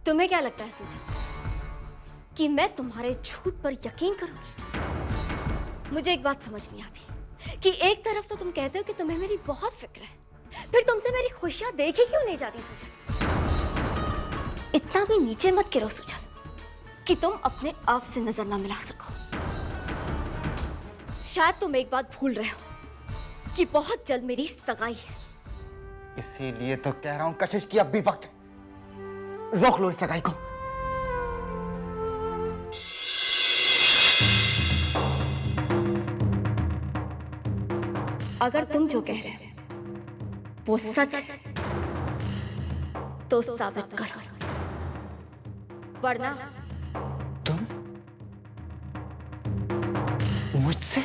तुम्हें क्या लगता है सुजल कि मैं तुम्हारे झूठ पर यकीन करूंगी? मुझे एक बात समझ नहीं आती कि एक तरफ तो तुम कहते हो कि तुम्हें मेरी बहुत फिक्र है, फिर तुमसे मेरी खुशियां देखी क्यों नहीं जाती सुजल? इतना भी नीचे मत गिरो सुजल कि तुम अपने आप से नजर ना मिला सको। शायद तुम एक बात भूल रहे हो कि बहुत जल्द मेरी सगाई है। इसीलिए तो कह रहा हूं कशिश की अब भी वक्त है। रोक लो इस सगाई को। अगर तुम जो कह रहे हो वो सच है तो साबित करो, वरना तुम मुझसे?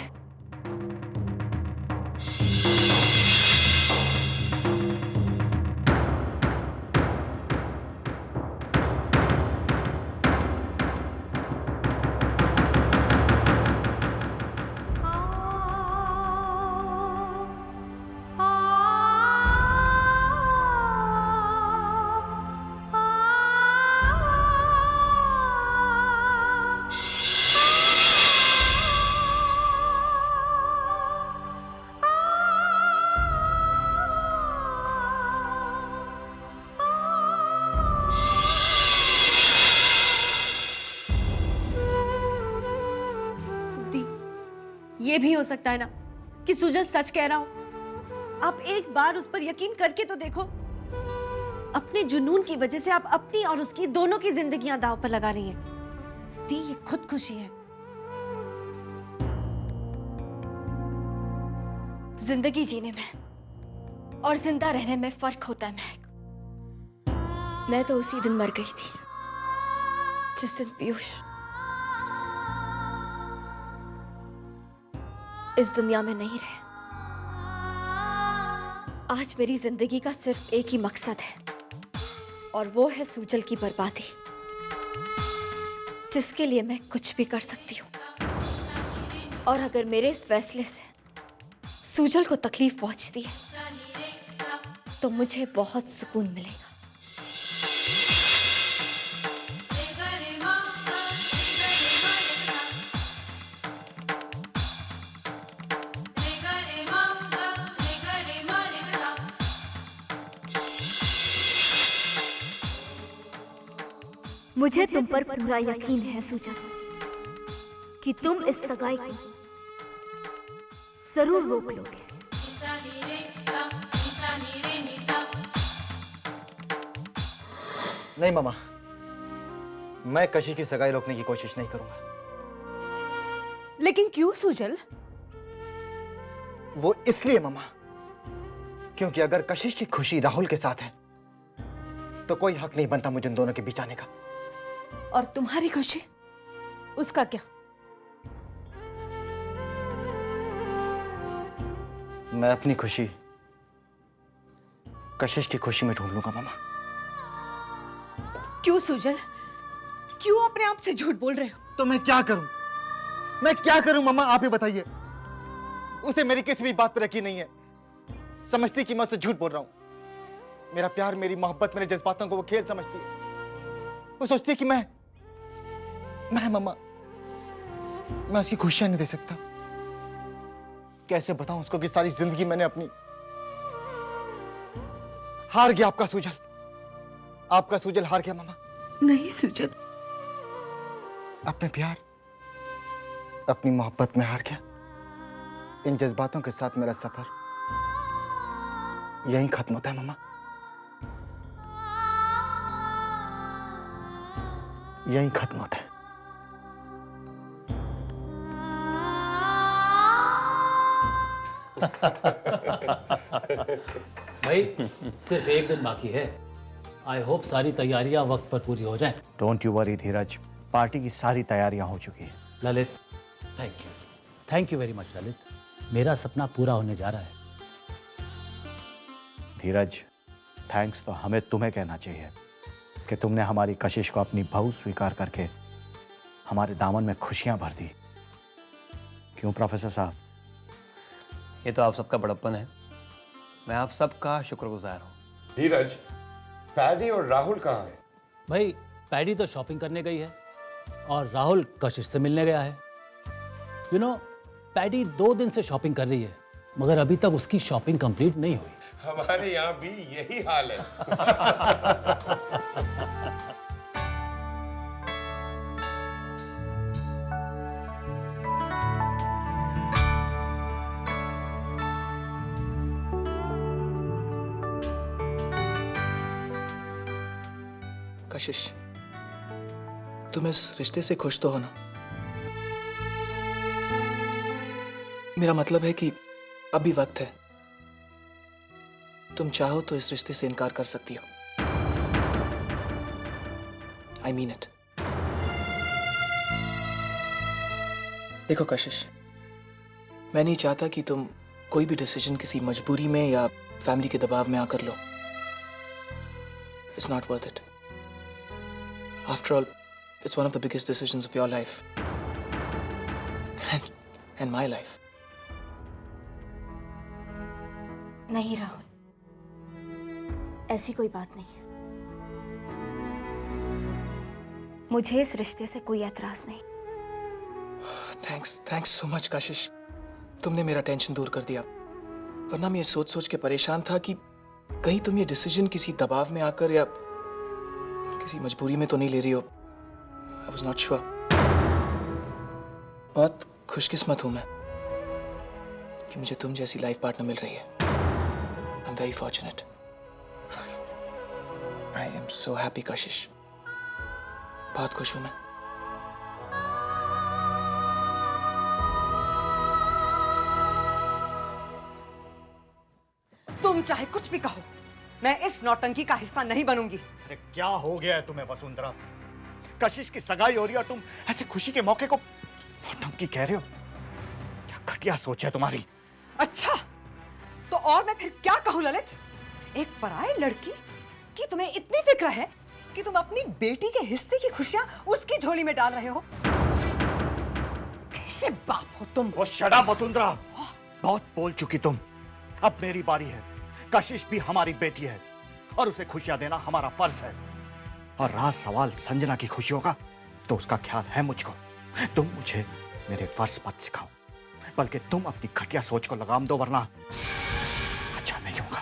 ये भी हो सकता है ना कि सुजल सच कह रहा हो। आप एक बार उस पर यकीन करके तो देखो। अपने जुनून की वजह से आप अपनी और उसकी दोनों की जिंदगियां दांव पर लगा रही हैं। दी, ये खुदकुशी है। जिंदगी जीने में और जिंदा रहने में फर्क होता है महक। मैं तो उसी दिन मर गई थी जिस दिन पीयूष इस दुनिया में नहीं रहे। आज मेरी जिंदगी का सिर्फ एक ही मकसद है और वो है सुजल की बर्बादी, जिसके लिए मैं कुछ भी कर सकती हूँ। और अगर मेरे इस फैसले से सुजल को तकलीफ पहुंचती है तो मुझे बहुत सुकून मिलेगा। मुझे तुम पर पूरा यकीन है सुजल कि तुम इस सगाई को जरूर रोक लोगे। नहीं मामा, मैं कशिश की सगाई रोकने की कोशिश नहीं करूंगा। लेकिन क्यों सुजल? वो इसलिए मामा क्योंकि अगर कशिश की खुशी राहुल के साथ है तो कोई हक नहीं बनता मुझे इन दोनों के बीच आने का। और तुम्हारी खुशी, उसका क्या? मैं अपनी खुशी कशिश की खुशी में ढूंढ लूंगा मामा। क्यों सुजल, क्यों अपने आप से झूठ बोल रहे हो? तो मैं क्या करूं? मैं क्या करूं मामा, आप ही बताइए। उसे मेरी किसी भी बात पर यकीन नहीं है। समझती कि मैं उससे झूठ बोल रहा हूं। मेरा प्यार, मेरी मोहब्बत, मेरे जज्बातों को वो खेल समझती है। वो सोचती है कि मैं मामा, मैं उसकी खुशियां नहीं दे सकता। कैसे बताऊं उसको कि सारी जिंदगी मैंने अपनी हार गया। आपका सुजल हार गया मामा। नहीं सुजल, अपने प्यार, अपनी मोहब्बत में हार गया। इन जज्बातों के साथ मेरा सफर यहीं खत्म होता है मामा। यहीं खत्म होता है। भाई सिर्फ एक दिन बाकी है। आई होप सारी तैयारियां वक्त पर पूरी हो जाएं। Don't you worry Dheeraj, party की सारी तैयारियां हो चुकी हैं। Lalit, thank you very much Lalit. मेरा सपना पूरा होने जा रहा है। धीरज, थैंक्स तो हमें तुम्हें कहना चाहिए कि तुमने हमारी कशिश को अपनी बहू स्वीकार करके हमारे दामन में खुशियां भर दी। क्यों प्रोफेसर साहब? ये तो आप सबका बड़प्पन है। मैं आप सबका शुक्रगुजार हूँ। धीरज, पैडी और राहुल कहाँ हैं? भाई पैडी तो शॉपिंग करने गई है और राहुल कशिश से मिलने गया है। यू नो, पैडी 2 दिन से शॉपिंग कर रही है मगर अभी तक उसकी शॉपिंग कंप्लीट नहीं हुई। हमारे यहाँ भी यही हाल है। कशिश, तुम इस रिश्ते से खुश तो हो ना? मेरा मतलब है कि अभी वक्त है, तुम चाहो तो इस रिश्ते से इनकार कर सकती हो। I mean it. देखो कशिश, मैं नहीं चाहता कि तुम कोई भी डिसीजन किसी मजबूरी में या फैमिली के दबाव में आकर लो। It's not worth it. After all, it's one of the biggest decisions of your life and my life. नहीं राहुल, ऐसी कोई बात नहीं है। मुझे इस रिश्ते से कोई एतराज नहीं। थैंक्स सो मच कशिश, तुमने मेरा टेंशन दूर कर दिया। वरना मैं ये सोच सोच के परेशान था कि कहीं तुम ये डिसीजन किसी दबाव में आकर या किसी मजबूरी में तो नहीं ले रही हो। I was not sure. बहुत खुशकिस्मत हूं मैं कि मुझे तुम जैसी लाइफ पार्टनर मिल रही है। I am very fortunate. I am so happy कशिश, बहुत खुश हूं मैं। तुम चाहे कुछ भी कहो, मैं इस नौटंकी का हिस्सा नहीं बनूंगी। अरे क्या हो गया है तुम्हें वसुंधरा? कशिश की सगाई हो रही है और तुम ऐसे खुशी के मौके को नौटंकी कह रहे हो? क्या घटिया सोच है तुम्हारी। अच्छा, तो और मैं फिर क्या कहूं ललित? एक पराये लड़की की तुम्हें इतनी फिक्र है कि तुम अपनी बेटी के हिस्से की खुशियां उसकी झोली में डाल रहे हो। कैसे बाप हो तुम? वो शट अप वसुंधरा, बहुत बोल चुकी तुम। अब मेरी बारी है। कशिश भी हमारी बेटी है और उसे खुशियां देना हमारा फर्ज है। और रहा सवाल संजना की खुशियों का, तो उसका ख्याल है मुझको। तुम मुझे मेरे फर्ज मत सिखाओ, बल्कि तुम अपनी घटिया सोच को लगाम दो, वरना अच्छा नहीं होगा।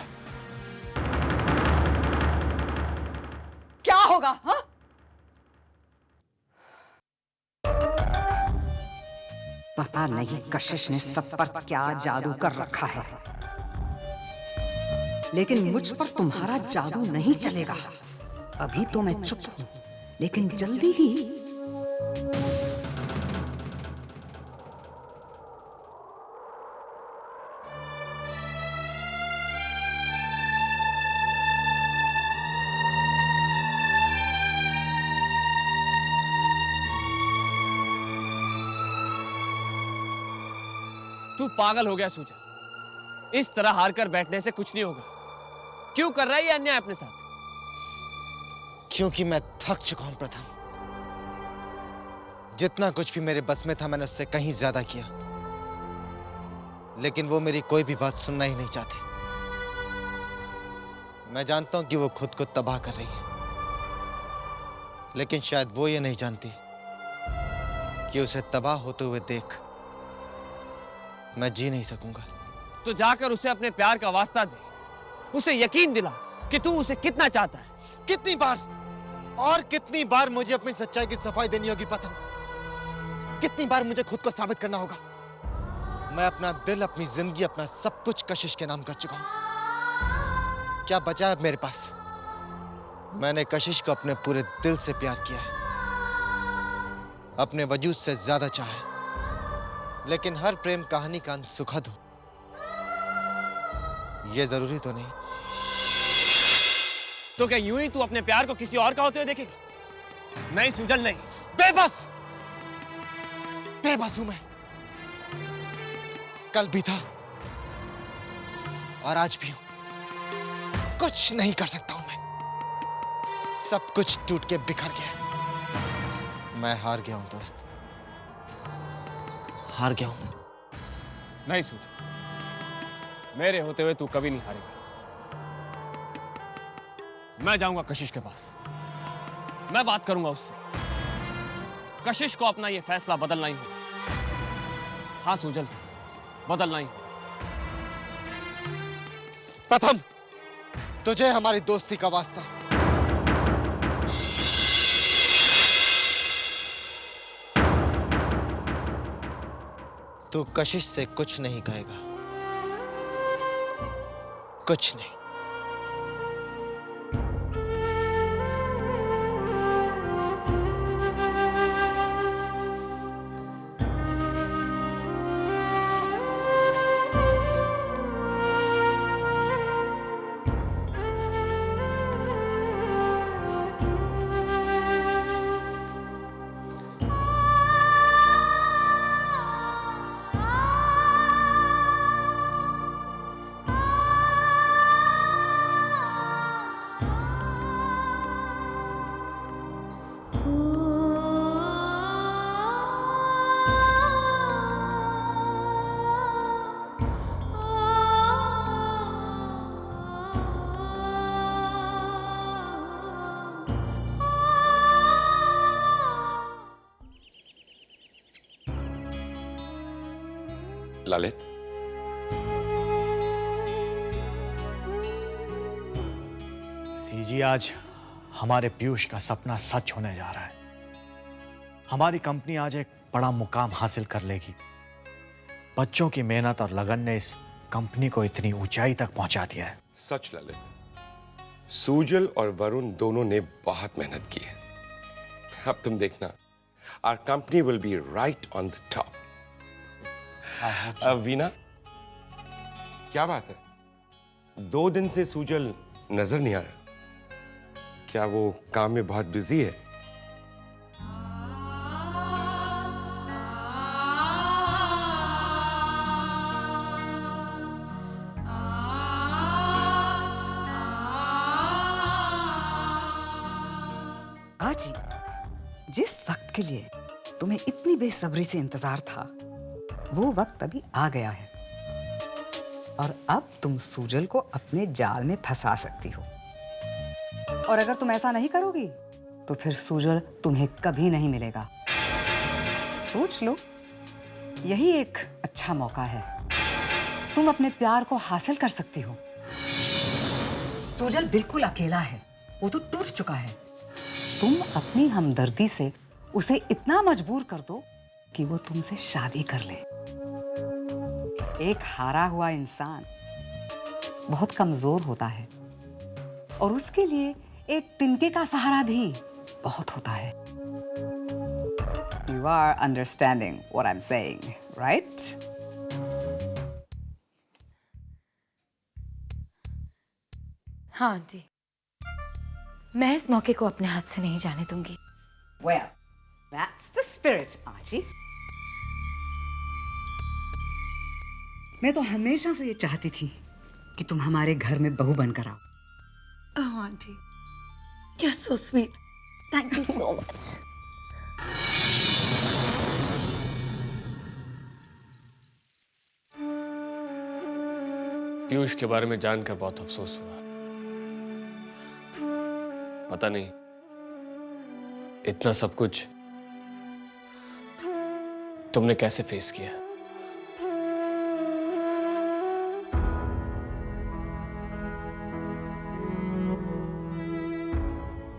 क्या होगा? हाँ, पता नहीं कशिश ने सब पर क्या जादू कर रखा है, लेकिन मुझ पर तुम्हारा जादू नहीं चलेगा। अभी तो मैं चुप हूं, लेकिन जल्दी ही तू पागल हो गया सूजा। इस तरह हार कर बैठने से कुछ नहीं होगा। क्यों कर रहा है ये अन्याय अपने साथ? क्योंकि मैं थक चुका हूं प्रथम। जितना कुछ भी मेरे बस में था मैंने उससे कहीं ज्यादा किया, लेकिन वो मेरी कोई भी बात सुनना ही नहीं चाहती। मैं जानता हूं कि वो खुद को तबाह कर रही है, लेकिन शायद वो ये नहीं जानती कि उसे तबाह होते हुए देख मैं जी नहीं सकूंगा। तो जाकर उसे अपने प्यार का वास्ता दे, उसे यकीन दिला कि तू उसे कितना चाहता है। कितनी बार और कितनी बार मुझे अपनी सच्चाई की सफाई देनी होगी प्रथम? कितनी बार मुझे खुद को साबित करना होगा? मैं अपना दिल, अपनी जिंदगी, अपना सब कुछ कशिश के नाम कर चुका हूं। क्या बचा है मेरे पास? मैंने कशिश को अपने पूरे दिल से प्यार किया है, अपने वजूद से ज्यादा चाहा है, लेकिन हर प्रेम कहानी का अंत सुखद हो ये जरूरी तो नहीं। तो क्या यूं ही तू अपने प्यार को किसी और का होते हुए देखेगा? नहीं सुजल, नहीं। बेबस हूं मैं। कल भी था और आज भी हूं। कुछ नहीं कर सकता हूं मैं। सब कुछ टूट के बिखर गया। मैं हार गया हूं दोस्त, हार गया हूं। नहीं सूजा, मेरे होते हुए तू कभी नहीं हारेगा। मैं जाऊंगा कशिश के पास मैं बात करूंगा उससे। कशिश को अपना ये फैसला बदलना ही होगा। हाँ सुजल, बदलना ही होगा। प्रथम, तुझे हमारी दोस्ती का वास्ता। तू कशिश से कुछ नहीं कहेगा, कुछ नहीं। ललित, सीजी, आज हमारे पीयूष का सपना सच होने जा रहा है। हमारी कंपनी आज एक बड़ा मुकाम हासिल कर लेगी। बच्चों की मेहनत और लगन ने इस कंपनी को इतनी ऊंचाई तक पहुंचा दिया है। सच ललित, सुजल और वरुण दोनों ने बहुत मेहनत की है। अब तुम देखना, our company will be right on the top. Veena, क्या बात है? 2 दिन से सुजल नजर नहीं आया। क्या वो काम में बहुत बिजी है? आजी, जिस वक्त के लिए तुम्हें इतनी बेसब्री से इंतजार था, वो वक्त अभी आ गया है और अब तुम सुजल को अपने जाल में फंसा सकती हो। और अगर तुम ऐसा नहीं करोगी तो फिर सुजल तुम्हें कभी नहीं मिलेगा। सोच लो, यही एक अच्छा मौका है। तुम अपने प्यार को हासिल कर सकती हो। सुजल बिल्कुल अकेला है, वो तो टूट चुका है। तुम अपनी हमदर्दी से उसे इतना मजबूर कर दो कि वो तुमसे शादी कर ले। एक हारा हुआ इंसान बहुत कमजोर होता है और उसके लिए एक तिनके का सहारा भी बहुत होता है। You are understanding what I'm saying, right? हाँ आंटी, मैं इस मौके को अपने हाथ से नहीं जाने दूंगी। Well, that's the spirit, आजी। मैं तो हमेशा से ये चाहती थी कि तुम हमारे घर में बहू बनकर आओ। Oh aunty, you're so sweet. Thank you so much. Piyush के बारे में जानकर बहुत अफसोस हुआ। पता नहीं इतना सब कुछ तुमने कैसे फेस किया।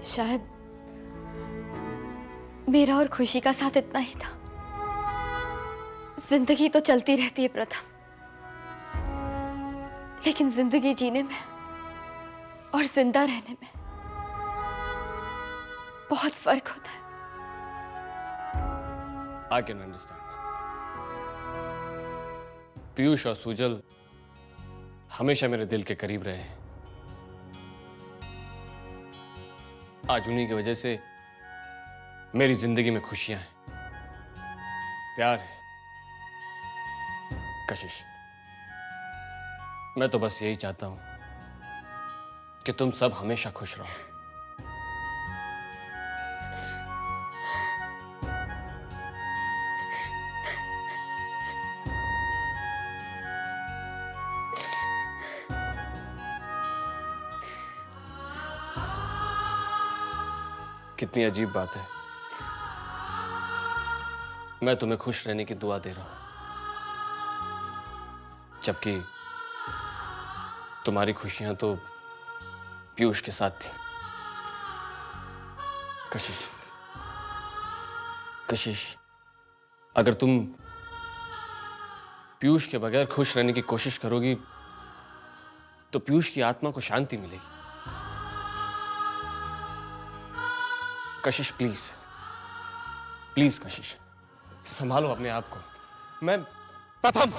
शायद मेरा और खुशी का साथ इतना ही था। जिंदगी तो चलती रहती है प्रथम, लेकिन जिंदगी जीने में और जिंदा रहने में बहुत फर्क होता है। I can understand. पीयूष और सुजल हमेशा मेरे दिल के करीब रहे हैं। आज उन्हीं की वजह से मेरी जिंदगी में खुशियां हैं, प्यार है। कशिश, मैं तो बस यही चाहता हूं कि तुम सब हमेशा खुश रहो। कितनी अजीब बात है, मैं तुम्हें खुश रहने की दुआ दे रहा हूं, जबकि तुम्हारी खुशियां तो पीयूष के साथ थी। कशिश, कशिश, अगर तुम पीयूष के बगैर खुश रहने की कोशिश करोगी तो पीयूष की आत्मा को शांति मिलेगी। कशिश प्लीज, प्लीज कशिश, संभालो अपने आप को। मैं प्रथम,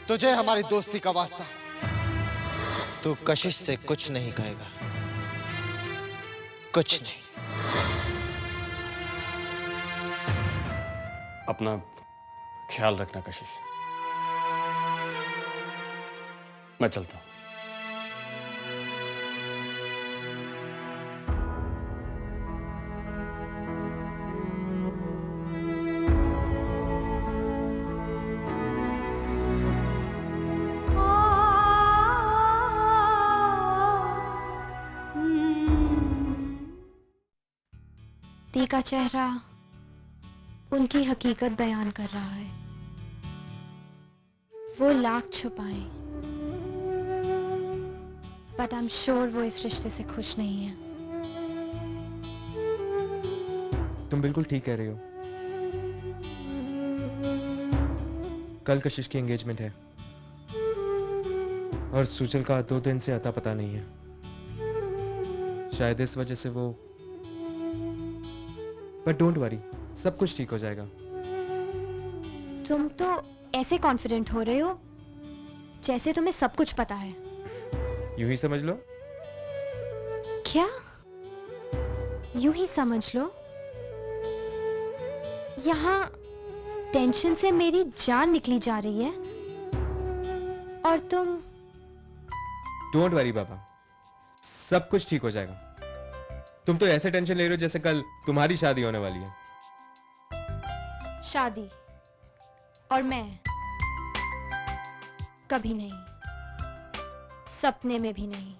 तुझे हमारी दोस्ती का वास्ता, तू कशिश से कुछ नहीं कहेगा, कुछ नहीं। अपना ख्याल रखना कशिश, मैं चलता हूं। दी का चेहरा उनकी हकीकत बयान कर रहा है। वो लाख छुपाए, बट आई एम श्योर वो इस रिश्ते से खुश नहीं है। तुम बिल्कुल ठीक कह रही हो। कल कशिश की एंगेजमेंट है और सुजल का 2 दिन से अता पता नहीं है। शायद इस वजह से वो, बट डोंट वरी, सब कुछ ठीक हो जाएगा। तुम तो ऐसे कॉन्फिडेंट हो रहे हो जैसे तुम्हें सब कुछ पता है। यूं ही समझ लो। क्या? यूं ही समझ लो? यहाँ टेंशन से मेरी जान निकली जा रही है और तुम। डोंट वरी बाबा, सब कुछ ठीक हो जाएगा। तुम तो ऐसे टेंशन ले रहे हो जैसे कल तुम्हारी शादी होने वाली है। शादी और मैं कभी नहीं, सपने में भी नहीं।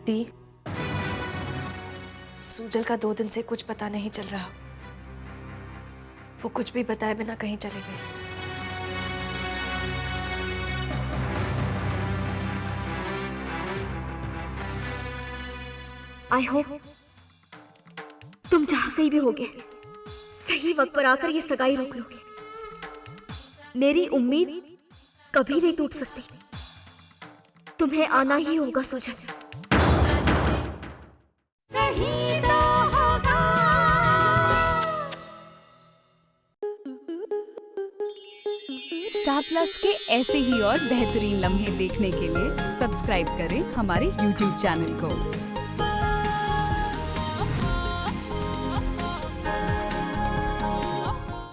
दी, सुजल का 2 दिन से कुछ पता नहीं चल रहा। वो कुछ भी बताए बिना कहीं चले गए। आई होप तुम जहां कहीं भी होगे सही वक्त पर आकर ये सगाई रोक लोगे। मेरी उम्मीद कभी नहीं टूट सकती। तुम्हें आना ही होगा सुजल। स्टार प्लस के ऐसे ही और बेहतरीन लम्हे देखने के लिए सब्सक्राइब करें हमारे YouTube चैनल को।